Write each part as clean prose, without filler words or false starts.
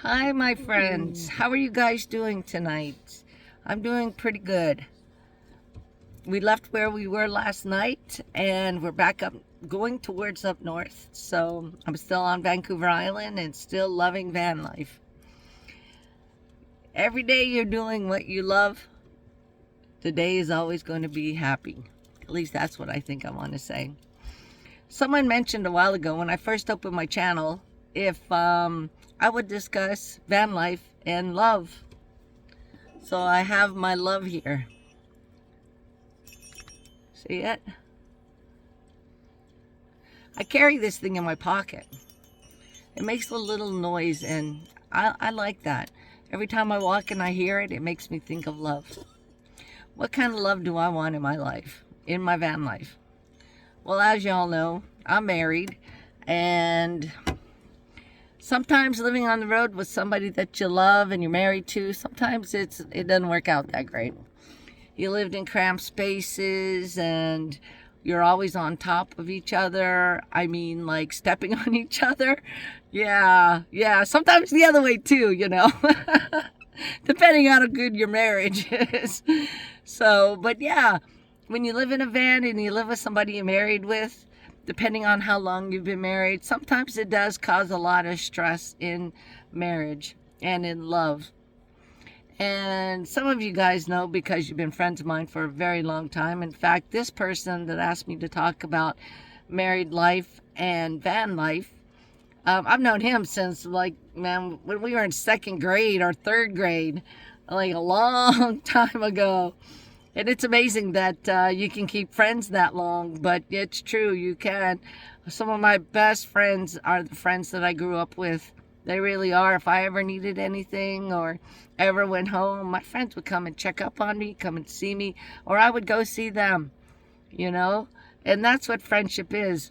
Hi, my friends. How are you guys doing tonight? I'm doing pretty good. We left where we were last night and we're back up going towards up north. So I'm still on Vancouver Island and still loving van life. Every day you're doing what you love, the day is always going to be happy. At least that's what I think I want to say. Someone mentioned a while ago when I first opened my channel if I would discuss van life and love. So I have my love here. See it? I carry this thing in my pocket. It makes a little noise and I like that. Every time I walk and I hear it, it makes me think of love. What kind of love do I want in my life, in my van life? Well, as y'all know, I'm married, and sometimes living on the road with somebody that you love and you're married to, sometimes it doesn't work out that great. You lived in cramped spaces and you're always on top of each other. I mean, like stepping on each other. Yeah. Sometimes the other way too, depending on how good your marriage is. So, but yeah, when you live in a van and you live with somebody you're married with, depending on how long you've been married, sometimes it does cause a lot of stress in marriage and in love. And some of you guys know because you've been friends of mine for a very long time. In fact, this person that asked me to talk about married life and van life, I've known him since, like, man, when we were in second grade or third grade, like a long time ago. And it's amazing that you can keep friends that long, but it's true, you can. Some of my best friends are the friends that I grew up with. They really are. If I ever needed anything or ever went home, my friends would come and check up on me, come and see me, or I would go see them, And that's what friendship is.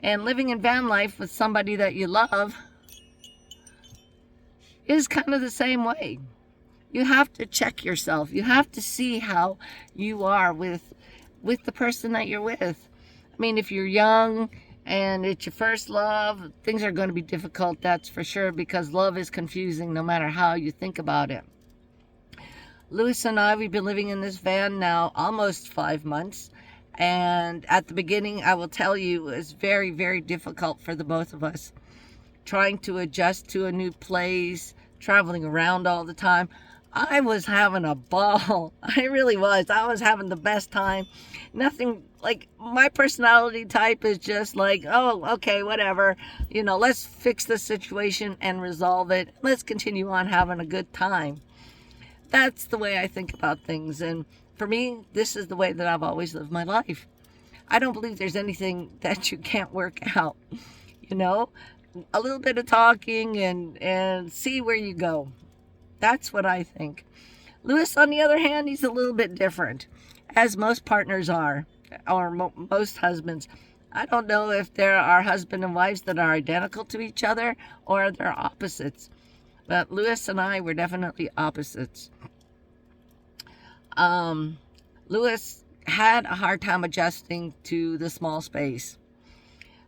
And living in van life with somebody that you love is kind of the same way. You have to check yourself. You have to see how you are with the person that you're with. I mean, if you're young and it's your first love, things are going to be difficult, that's for sure, because love is confusing no matter how you think about it. Lewis and I, we've been living in this van now almost 5 months. And at the beginning, I will tell you, it was very, very difficult for the both of us. Trying to adjust to a new place, traveling around all the time. I was having a ball. I really was. I was having the best time. Nothing, like, my personality type is just like, oh, okay, whatever. Let's fix the situation and resolve it. Let's continue on having a good time. That's the way I think about things. And for me, this is the way that I've always lived my life. I don't believe there's anything that you can't work out. A little bit of talking and see where you go. That's what I think. Lewis, on the other hand, he's a little bit different, as most partners are, or most husbands. I don't know if there are husband and wives that are identical to each other or they're opposites. But Lewis and I were definitely opposites. Lewis had a hard time adjusting to the small space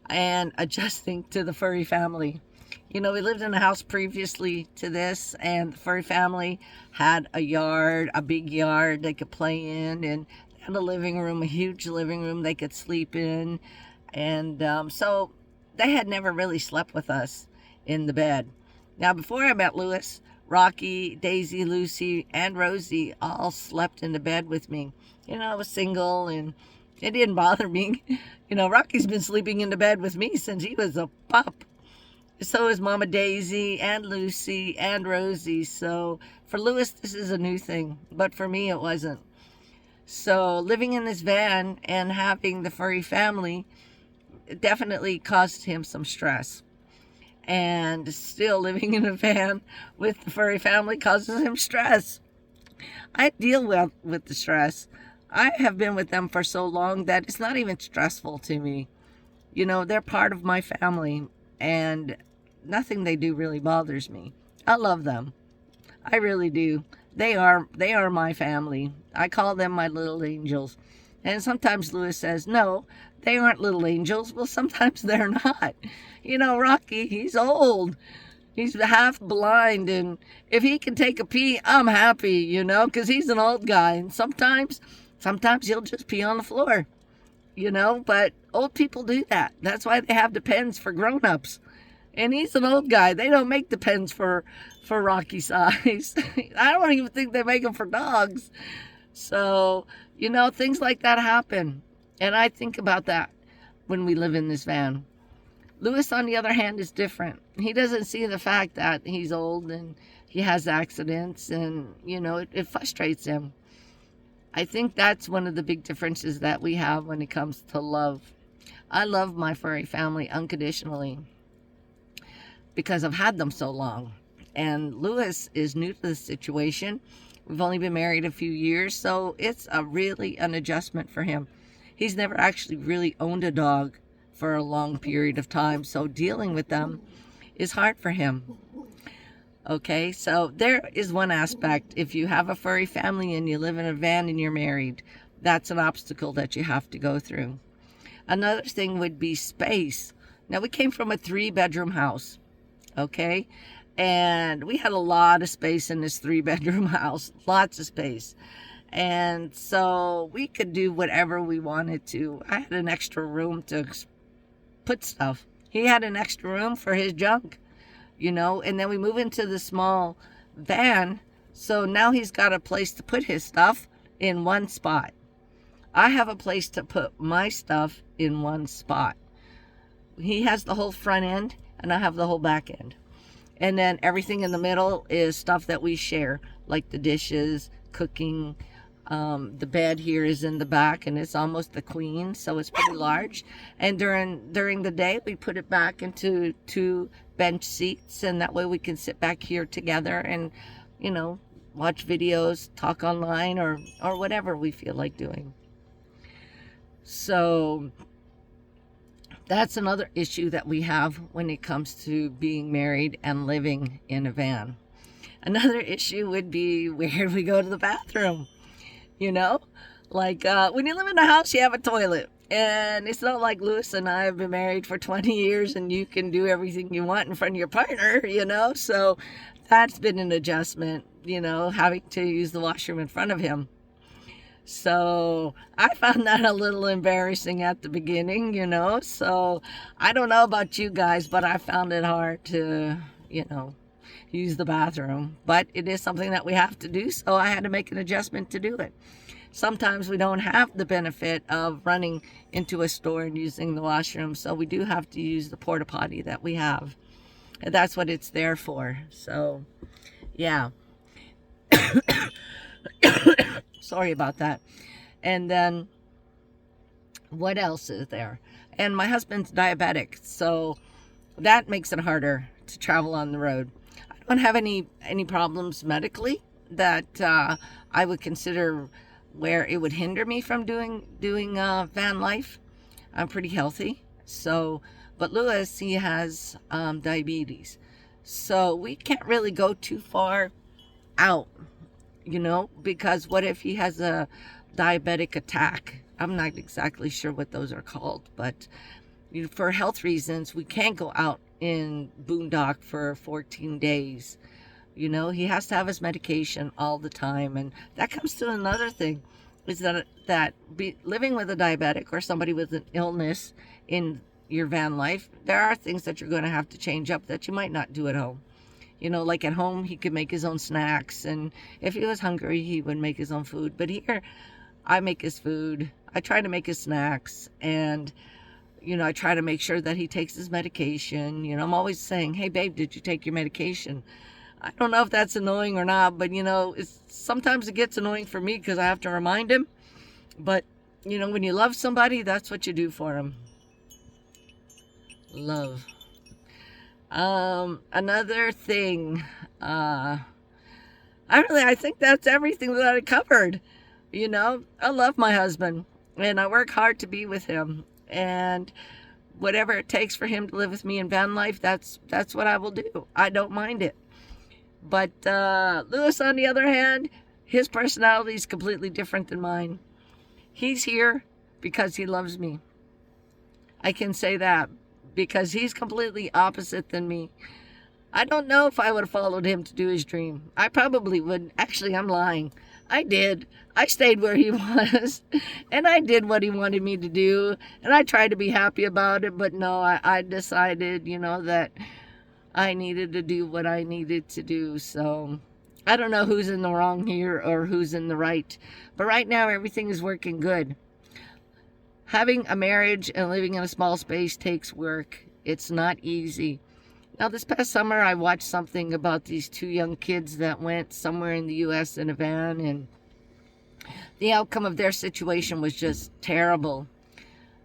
and adjusting to the furry family. We lived in a house previously to this, and the furry family had a yard, a big yard they could play in, and had a living room, a huge living room they could sleep in. And so they had never really slept with us in the bed. Now, before I met Lewis, Rocky, Daisy, Lucy, and Rosie all slept in the bed with me. I was single, and it didn't bother me. Rocky's been sleeping in the bed with me since he was a pup. So is Mama Daisy and Lucy and Rosie. So for Lewis, this is a new thing, but for me, it wasn't. So living in this van and having the furry family definitely caused him some stress. And still living in a van with the furry family causes him stress. I deal with the stress. I have been with them for so long that it's not even stressful to me. They're part of my family, and nothing they do really bothers me. I love them. I really do. They are my family. I call them my little angels. And sometimes Lewis says, no, they aren't little angels. Well, sometimes they're not. Rocky, he's old. He's half blind, and if he can take a pee, I'm happy, because he's an old guy, and sometimes he'll just pee on the floor, but old people do that. That's why they have depends for grown-ups. And he's an old guy. They don't make depends for Rocky size. I don't even think they make them for dogs. So, things like that happen. And I think about that when we live in this van. Lewis, on the other hand, is different. He doesn't see the fact that he's old and he has accidents, and, it frustrates him. I think that's one of the big differences that we have when it comes to love. I love my furry family unconditionally because I've had them so long. And Lewis is new to the situation. We've only been married a few years, so it's really an adjustment for him. He's never actually really owned a dog for a long period of time, so dealing with them is hard for him. Okay, so there is one aspect. If you have a furry family and you live in a van and you're married, that's an obstacle that you have to go through. Another thing would be space. Now, we came from a 3-bedroom house, okay? And we had a lot of space in this 3-bedroom house, lots of space. And so we could do whatever we wanted to. I had an extra room to put stuff. He had an extra room for his junk, and then we move into the small van. So now he's got a place to put his stuff in one spot. I have a place to put my stuff in one spot. He has the whole front end and I have the whole back end. And then everything in the middle is stuff that we share, like the dishes, cooking. The bed here is in the back, and it's almost the queen, so it's pretty large. And during the day, we put it back into 2 bench seats, and that way we can sit back here together and, watch videos, talk online, or whatever we feel like doing. So that's another issue that we have when it comes to being married and living in a van. Another issue would be where we go to the bathroom. Like when you live in a house, you have a toilet. And it's not like Lewis and I have been married for 20 years and you can do everything you want in front of your partner, So that's been an adjustment, having to use the washroom in front of him. So I found that a little embarrassing at the beginning, So I don't know about you guys, but I found it hard to, use the bathroom. But it is something that we have to do, so I had to make an adjustment to do it. Sometimes we don't have the benefit of running into a store and using the washroom, so we do have to use the porta potty that we have. And that's what it's there for. So, yeah. Sorry about that. And then, what else is there? And my husband's diabetic, so that makes it harder to travel on the road. I don't have any problems medically that I would consider where it would hinder me from doing van life. I'm pretty healthy. So, but Lewis, he has diabetes, so we can't really go too far out, because what if he has a diabetic attack? I'm not exactly sure what those are called, but for health reasons, we can't go out in boondock for 14 days. He has to have his medication all the time. And that comes to another thing, is that living with a diabetic or somebody with an illness in your van life, there are things that you're going to have to change up that you might not do at home. Like at home, he could make his own snacks, and if he was hungry, he would make his own food. But here, I make his food. I try to make his snacks, and I try to make sure that he takes his medication. I'm always saying, hey, babe, did you take your medication? I don't know if that's annoying or not, but, sometimes it gets annoying for me because I have to remind him. But, when you love somebody, that's what you do for them. Love. Another thing, I think that's everything that I covered. I love my husband, and I work hard to be with him. And whatever it takes for him to live with me in van life, that's what I will do. I don't mind it. But Lewis, on the other hand, his personality is completely different than mine. He's here because he loves me. I can say that, because he's completely opposite than me. I don't know if I would have followed him to do his dream. I probably would. Actually, I'm lying. I did. I stayed where he was, and I did what he wanted me to do, and I tried to be happy about it, but no, I decided, that I needed to do what I needed to do. So I don't know who's in the wrong here or who's in the right, but right now everything is working good. Having a marriage and living in a small space takes work. It's not easy. Now, this past summer, I watched something about these two young kids that went somewhere in the U.S. in a van, and the outcome of their situation was just terrible.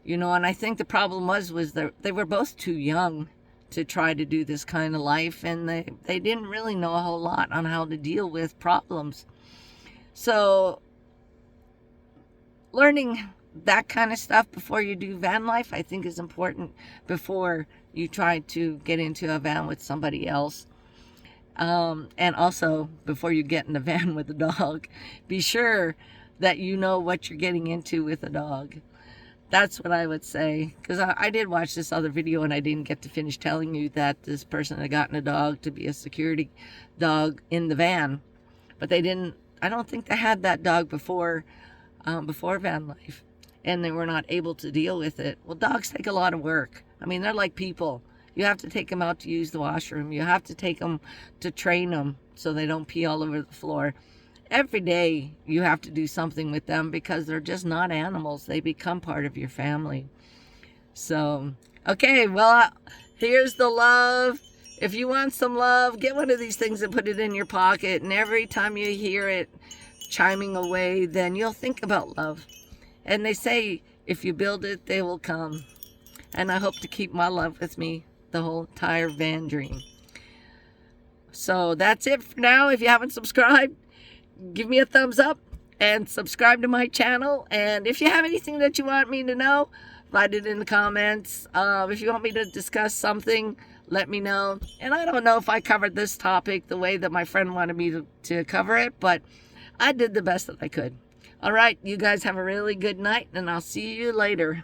And I think the problem was that they were both too young to try to do this kind of life, and they didn't really know a whole lot on how to deal with problems. So, learning that kind of stuff before you do van life, I think, is important before you try to get into a van with somebody else. And also, before you get in a van with a dog, be sure that you know what you're getting into with a dog. That's what I would say. Because I did watch this other video and I didn't get to finish telling you that this person had gotten a dog to be a security dog in the van. But I don't think they had that dog before van life. And they were not able to deal with it. Well, dogs take a lot of work. I mean, they're like people. You have to take them out to use the washroom. You have to take them to train them so they don't pee all over the floor. Every day you have to do something with them because they're just not animals. They become part of your family. So, okay, well, here's the love. If you want some love, get one of these things and put it in your pocket. And every time you hear it chiming away, then you'll think about love. And they say, if you build it, they will come. And I hope to keep my love with me the whole entire van dream. So that's it for now. If you haven't subscribed, give me a thumbs up and subscribe to my channel. And if you have anything that you want me to know, write it in the comments. If you want me to discuss something, let me know. And I don't know if I covered this topic the way that my friend wanted me to cover it, but I did the best that I could. All right, you guys have a really good night, and I'll see you later.